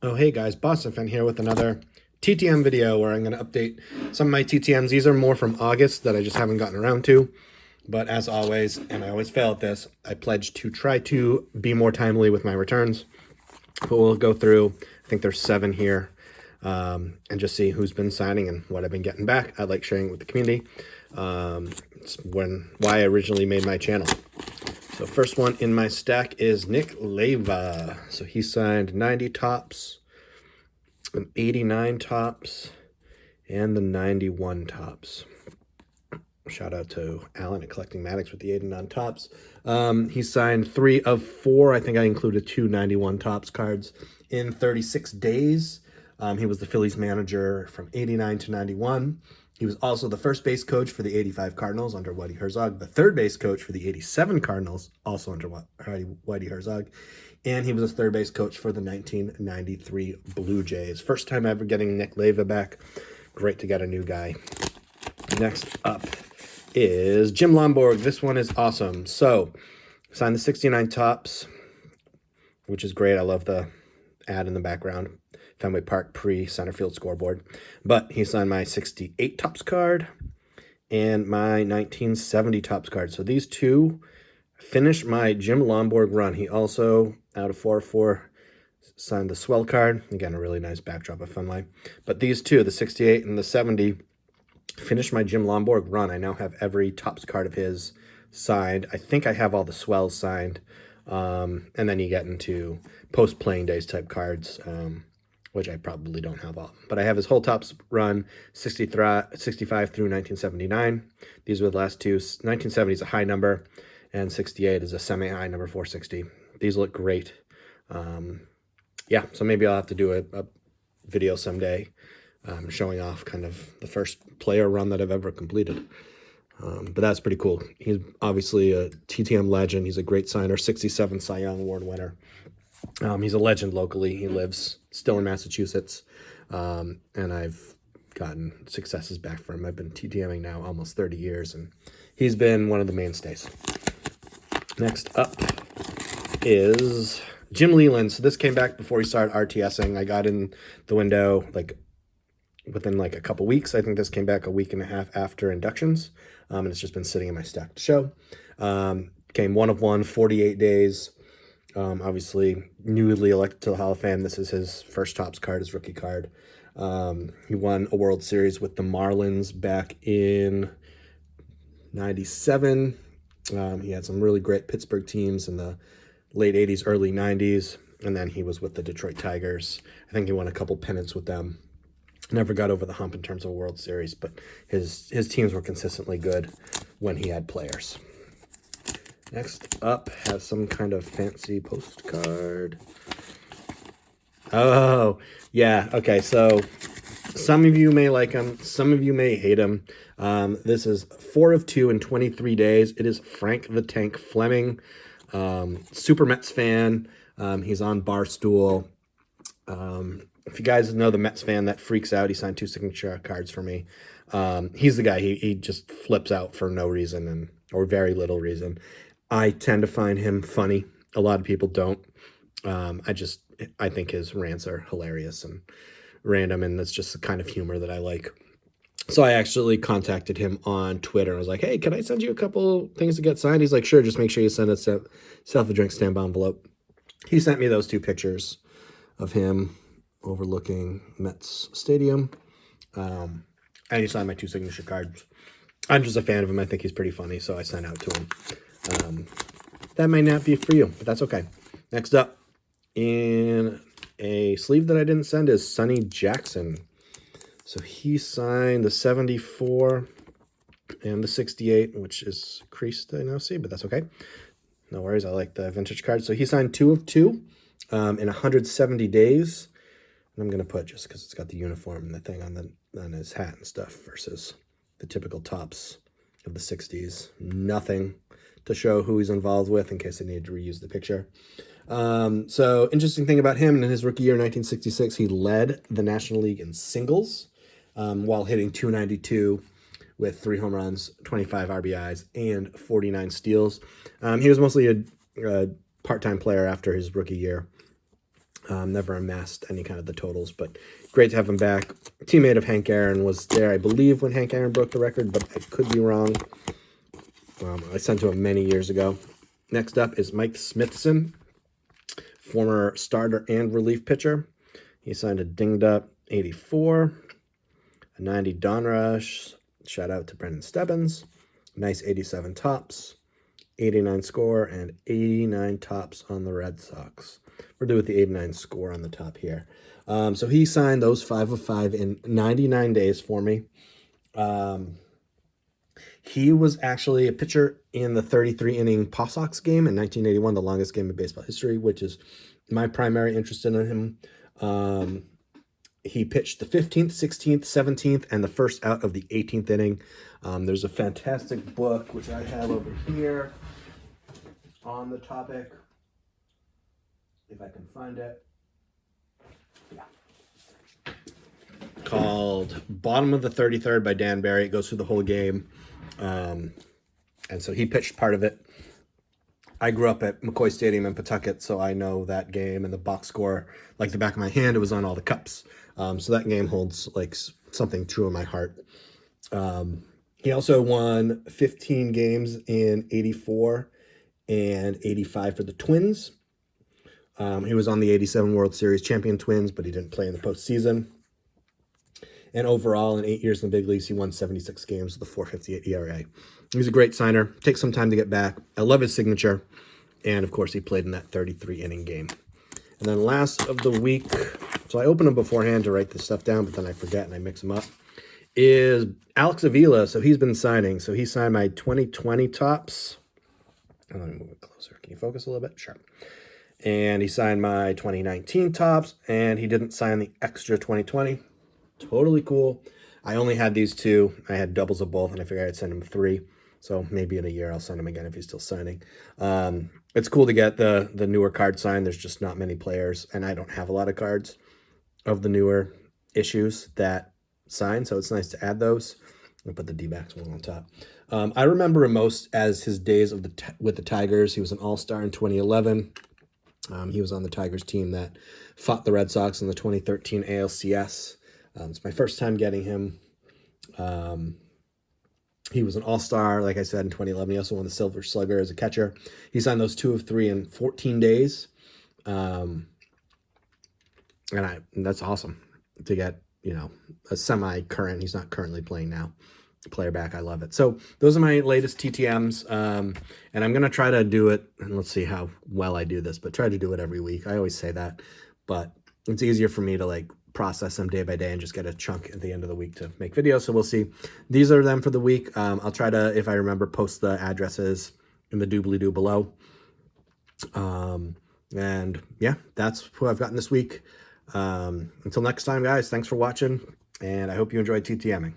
Oh, hey guys, Boston Fan here with another TTM video where I'm going to update some of my TTMs. These are more from August that I just haven't gotten around to. But as always, and I always fail at this, I pledge to try to be more timely with my returns. But we'll go through, I think there's 7 here, and just see who's been signing and what I've been getting back. I like sharing it with the community. It's why I originally made my channel. So first one in my stack is Leyva. So he signed 90 tops, an 89 tops, and the 91 tops. Shout out to Alan at Collecting Maddox with the 89 tops. He signed 3 of 4. I think I included 2 91 tops cards in 36 days. He was the Phillies manager from 89 to 91. He was also the first base coach for the 85 Cardinals under Whitey Herzog, the third base coach for the 87 Cardinals, also under Whitey Herzog, and he was a third base coach for the 1993 Blue Jays. First time ever getting Leyva back. Great to get a new guy. Next up is Jim Lonborg. This one is awesome. So, signed the 69 tops, which is great. I love the ad in the background. Fenway Park pre-center field scoreboard. But he signed my 68 tops card and my 1970 tops card. So these two finished my Jim Lonborg run. He also, out of 4 signed the swell card. Again, a really nice backdrop of Fenway. But these two, the 68 and the 70, finished my Jim Lonborg run. I now have every tops card of his signed. I think I have all the swells signed. And then you get into post-playing days type cards, which I probably don't have all. But I have his whole tops run, 65 through 1979. These were the last two. 1970 is a high number, and 68 is a semi-high number, 460. These look great. Yeah, so maybe I'll have to do a video someday showing off kind of the first player run that I've ever completed. But that's pretty cool. He's obviously a TTM legend. He's a great signer, 67 Cy Young Award winner. He's a legend locally. He lives still in Massachusetts, and I've gotten successes back from him. I've been TTMing now almost 30 years, and he's been one of the mainstays. Next up is Jim Leyland. So this came back before he started RTSing. I got in the window within a couple weeks. I think this came back a week and a half after inductions, and it's just been sitting in my stack to show. Came 1 of 1, 48 days. Obviously newly elected to the Hall of Fame. This is his first tops card, his rookie card. He won a World Series with the Marlins back in 97. He had some really great Pittsburgh teams in the late 80s, early 90s. And then he was with the Detroit Tigers. I think he won a couple pennants with them. Never got over the hump in terms of World Series, but his teams were consistently good when he had players. Next up, have some kind of fancy postcard. Oh, yeah. Okay, so some of you may like him. Some of you may hate him. This is 4 of 2 in 23 days. It is Frank the Tank Fleming. Super Mets fan. He's on Barstool. If you guys know the Mets fan that freaks out, he signed 2 signature cards for me. He's the guy. He just flips out for no reason or very little reason. I tend to find him funny. A lot of people don't. I think his rants are hilarious and random, and that's just the kind of humor that I like. So I actually contacted him on Twitter and was like, hey, can I send you a couple things to get signed? He's like, sure, just make sure you send us a drink stamp envelope. He sent me those 2 pictures of him overlooking Mets Stadium. And he signed my 2 signature cards. I'm just a fan of him. I think he's pretty funny, so I sent out to him. That might not be for you, but that's okay. Next up, in a sleeve that I didn't send, is Sonny Jackson. So he signed the 74 and the 68, which is creased, I now see, but that's okay. No worries, I like the vintage card. So he signed 2 of 2 in 170 days. And I'm going to put, just because it's got the uniform and the thing on his hat and stuff versus the typical tops of the 60s. Nothing to show who he's involved with in case I needed to reuse the picture. So interesting thing about him, in his rookie year, 1966, he led the National League in singles while hitting 292 with 3 home runs, 25 RBIs, and 49 steals. He was mostly a part-time player after his rookie year. Never amassed any kind of the totals, but great to have him back. Teammate of Hank Aaron, was there, I believe, when Hank Aaron broke the record, but I could be wrong. I sent to him many years ago. Next up is Mike Smithson, former starter and relief pitcher. He signed a dinged up 84, a 90 Donruss. Shout out to Brendan Stebbins. Nice 87 tops, 89 score, and 89 tops on the Red Sox. We're doing with the 89 score on the top here. So he signed those 5 of 5 in 99 days for me. He was actually a pitcher in the 33-inning Paw Sox game in 1981, the longest game in baseball history, which is my primary interest in him. He pitched the 15th, 16th, 17th, and the first out of the 18th inning. There's a fantastic book, which I have over here on the topic, if I can find it. Yeah. Called Bottom of the 33rd by Dan Barry. It goes through the whole game. And so he pitched part of it. I grew up at McCoy Stadium in Pawtucket, so I know that game and the box score like the back of my hand. It was on all the cups. So that game holds like something true in my heart. He also won 15 games in 84 and 85 for the Twins. He was on the 87 World Series champion Twins, but he didn't play in the postseason. And overall, in 8 years in the big leagues, he won 76 games with a 4.58 ERA. He's a great signer. Takes some time to get back. I love his signature. And, of course, he played in that 33-inning game. And then last of the week, so I open them beforehand to write this stuff down, but then I forget and I mix them up, is Alex Avila. So he's been signing. So he signed my 2020 tops. Let me move it closer. Can you focus a little bit? Sure. And he signed my 2019 tops, and he didn't sign the extra 2020. Totally cool. I only had these 2. I had doubles of both, and I figured I'd send him 3. So maybe in a year I'll send him again if he's still signing. It's cool to get the newer card signed. There's just not many players, and I don't have a lot of cards of the newer issues that sign, so it's nice to add those. I'll put the D-backs one on top. I remember him most as his days of with the Tigers. He was an all-star in 2011. He was on the Tigers team that fought the Red Sox in the 2013 ALCS. It's my first time getting him. He was an all-star, like I said, in 2011. He also won the Silver Slugger as a catcher. He signed those 2 of 3 in 14 days. And that's awesome to get, a semi-current. He's not currently playing now. Player back. I love it. So those are my latest TTMs. And I'm going to try to do it. And let's see how well I do this, but try to do it every week. I always say that, but it's easier for me to process them day by day and just get a chunk at the end of the week to make videos. So we'll see. These are them for the week. I'll try to, if I remember, post the addresses in the doobly-doo below. And yeah, that's who I've gotten this week. Until next time, guys, thanks for watching, and I hope you enjoyed TTMing.